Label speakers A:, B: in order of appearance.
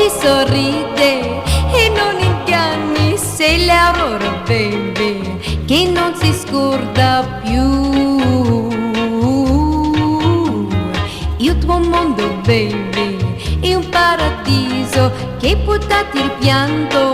A: poi sorride e non inganni, sei l'aurora, baby, che non si scorda più. Il tuo mondo, baby, è un paradiso che può darti il pianto